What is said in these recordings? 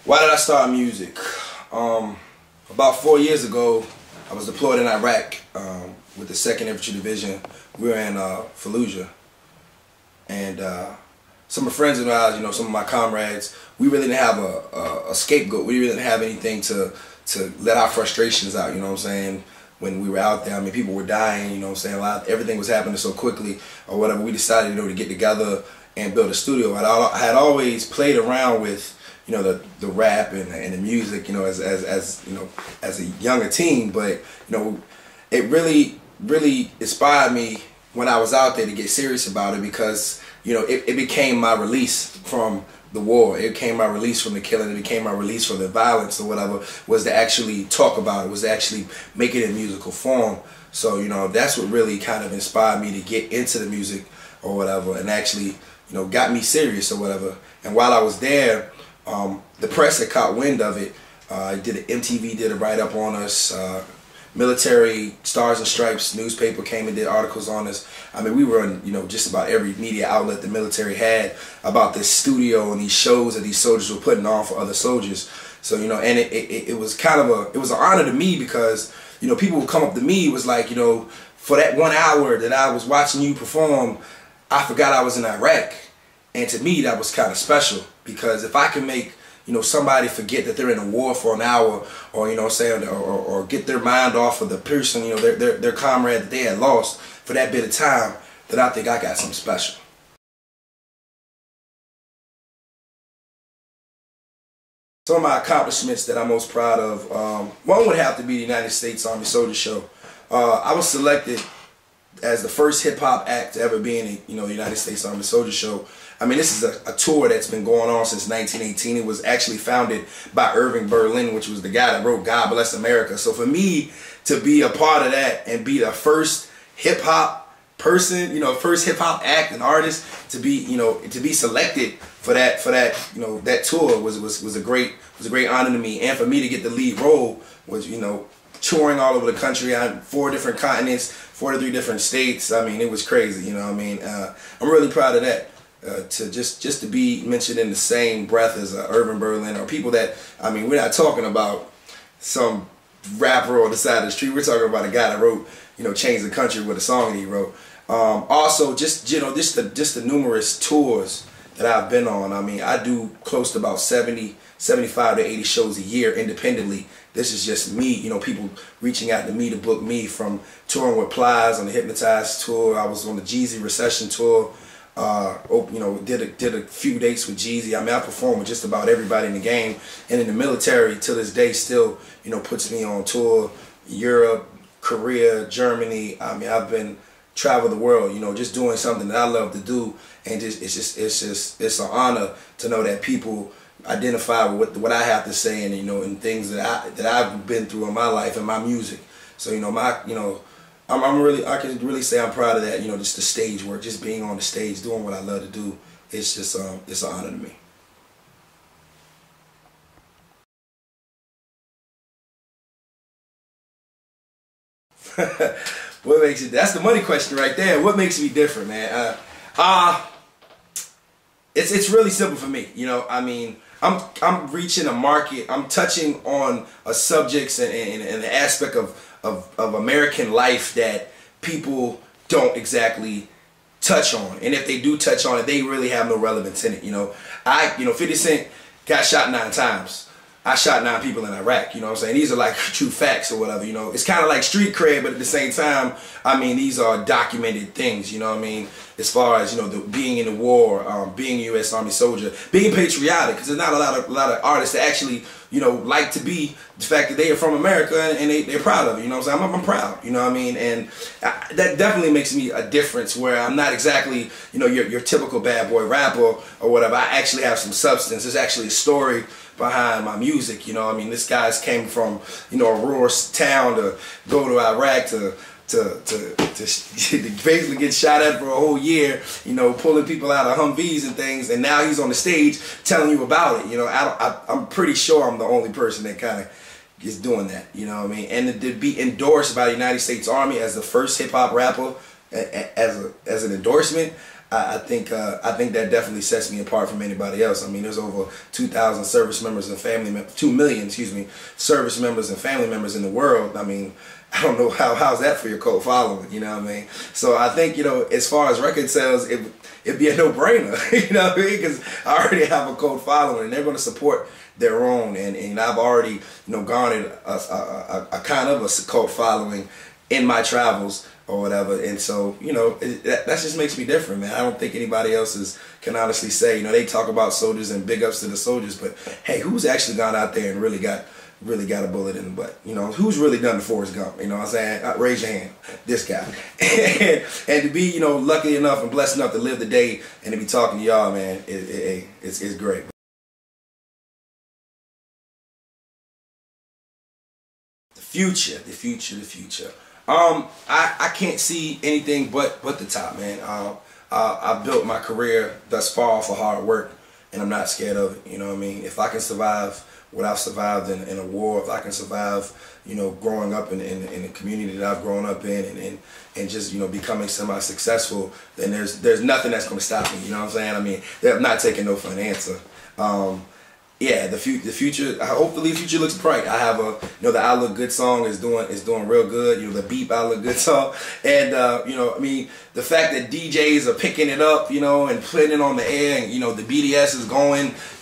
Why did I start music? About 4 years ago, I was deployed in Iraq with the 2nd Infantry Division. We were in Fallujah, and some of my friends and I, some of my comrades, we really didn't have a scapegoat. We really didn't have anything to let our frustrations out. You know what I'm saying? When we were out there, I mean, people were dying. You know what I'm saying? Everything was happening so quickly, or whatever. We decided, to get together and build a studio. I had always played around with, the rap and the music, as a younger teen, but it really inspired me when I was out there to get serious about it, because it became my release from the war. It became my release from the killing. It became my release from the violence or whatever, was to actually talk about it, was to actually make it in musical form. So that's what really kind of inspired me to get into the music or whatever, and actually got me serious or whatever. And while I was there, the press had caught wind of it. MTV did a write-up on us. Military Stars and Stripes newspaper came and did articles on us. I mean, we were in just about every media outlet the military had about this studio and these shows that these soldiers were putting on for other soldiers. So and it was kind of it was an honor to me, because people would come up to me, was like, for that 1 hour that I was watching you perform, I forgot I was in Iraq. And to me, that was kind of special, because if I can make somebody forget that they're in a war for an hour, or or get their mind off of the person, their comrade that they had lost for that bit of time, then I think I got something special. Some of my accomplishments that I'm most proud of, one would have to be the United States Army Soldier Show. I was selected as the first hip-hop act to ever be in the United States Army Soldier Show. I mean, this is a tour that's been going on since 1918. It was actually founded by Irving Berlin, which was the guy that wrote God Bless America. So for me to be a part of that and be the first hip-hop person, first hip-hop act and artist to be, to be selected for that that tour was a great honor to me. And for me to get the lead role was, touring all over the country on 4 different continents, 43 different states. I mean, it was crazy, I'm really proud of that. To just to be mentioned in the same breath as Irving Berlin, or people that, I mean, we're not talking about some rapper on the side of the street. We're talking about a guy that wrote, Change the Country with a song that he wrote. Also, just the numerous tours that I've been on. I mean, I do close to about 75 to 80 shows a year independently. This is just me, people reaching out to me to book me, from touring with Plies on the H.I.T.S tour. I was on the Jeezy Recession tour. Did a few dates with Jeezy. I mean, I performed with just about everybody in the game, and in the military to this day still, puts me on tour, Europe, Korea, Germany. I mean, I've been travel the world, just doing something that I love to do, and it's an honor to know that people identify with what I have to say, and and things that I've been through in my life and my music. So I can really say I'm proud of that. Just the stage work, just being on the stage, doing what I love to do. It's just it's an honor to me. What makes it? That's the money question right there. What makes me different, man? It's really simple for me. I mean, I'm reaching a market. I'm touching on a subjects and an aspect of American life that people don't exactly touch on, and if they do touch on it, they really have no relevance in it. 50 Cent got shot 9 times. I shot 9 people in Iraq. You know what I'm saying? These are like true facts or whatever. It's kind of like street cred, but at the same time, I mean, these are documented things. You know what I mean? As far as being in the war, being a U.S. Army soldier, being patriotic, because there's not a lot of artists that actually like to be the fact that they are from America, and they're proud of it. You know what I'm saying? I'm proud. You know what I mean? And that definitely makes me a difference, where I'm not exactly your typical bad boy rapper or whatever. I actually have some substance. There's actually a story behind my music. I mean, this guy's came from a rural town to go to Iraq to basically get shot at for a whole year, pulling people out of Humvees and things, and now he's on the stage telling you about it. I'm pretty sure I'm the only person that kind of is doing that. You know what I mean? And to be endorsed by the United States Army as the first hip hop rapper, as an endorsement, I think that definitely sets me apart from anybody else. I mean, there's over 2,000 service members and family members, 2 million, excuse me, service members and family members in the world. I mean, I don't know how's that for your cult following, you know what I mean? So I think, you know, as far as record sales, it'd be a no-brainer, you know what I mean? Because I already have a cult following, and they're going to support their own, and I've already, you know, garnered a kind of a cult following in my travels or whatever, and so, you know, that just makes me different, man. I don't think anybody else can honestly say, you know, they talk about soldiers and big ups to the soldiers, but hey, who's actually gone out there and really got a bullet in the butt? You know, who's really done the Forrest Gump? You know what I'm saying? Raise your hand. This guy. and to be, you know, lucky enough and blessed enough to live the day and to be talking to y'all, man, it's great. The future. I can't see anything but the top, man. I built my career thus far for hard work, and I'm not scared of it. You know what I mean? If I can survive what I've survived in a war, if I can survive, you know, growing up in the community that I've grown up in, and just, you know, becoming semi-successful, then there's nothing that's going to stop me. You know what I'm saying? I mean, I'm not taking no for an answer. Yeah, the future. Hopefully, the future looks bright. I have you know, the I Look Good song is doing real good. You know, the Beep I Look Good song, and you know, I mean, the fact that DJs are picking it up, you know, and putting it on the air, and you know, the BDS is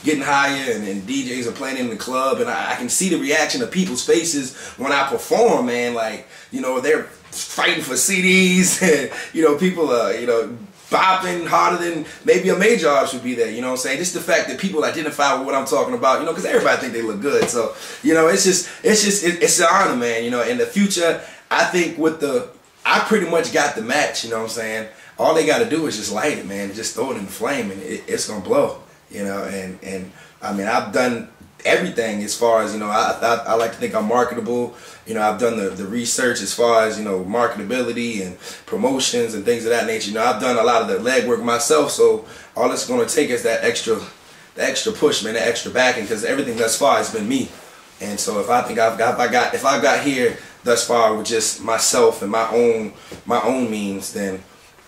getting higher, and DJs are playing in the club, and I can see the reaction of people's faces when I perform, man. Like, you know, they're fighting for CDs, and you know, people are, you know, bopping harder than maybe a major artist would be there, you know what I'm saying? Just the fact that people identify with what I'm talking about, you know, because everybody think they look good. So, you know, it's an honor, man. You know, in the future, I think I pretty much got the match, you know what I'm saying? All they got to do is just light it, man, just throw it in the flame, and it's gonna blow, you know. And I mean, I've done everything as far as, you know, I like to think I'm marketable. You know, I've done the research as far as, you know, marketability and promotions and things of that nature. You know, I've done a lot of the legwork myself, so all it's going to take is that extra push, man, that extra backing, because everything thus far has been me. And so if I've got here thus far with just myself and my own means, then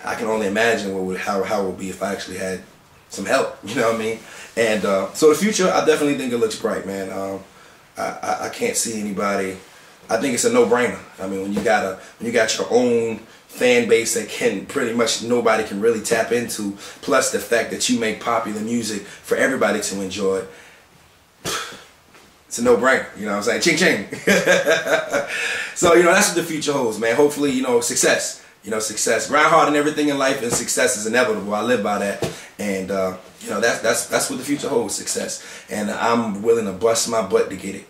I can only imagine how it would be if I actually had some help, you know what I mean? And so the future, I definitely think it looks bright, man. I can't see anybody. I think it's a no-brainer. I mean, when you got your own fan base that pretty much nobody can really tap into, plus the fact that you make popular music for everybody to enjoy, it's a no-brainer. You know what I'm saying? Ching ching. So, you know, that's what the future holds, man. Hopefully, you know, success. You know, success. Grind hard in everything in life, and success is inevitable. I live by that, and you know, that's what the future holds, success. And I'm willing to bust my butt to get it.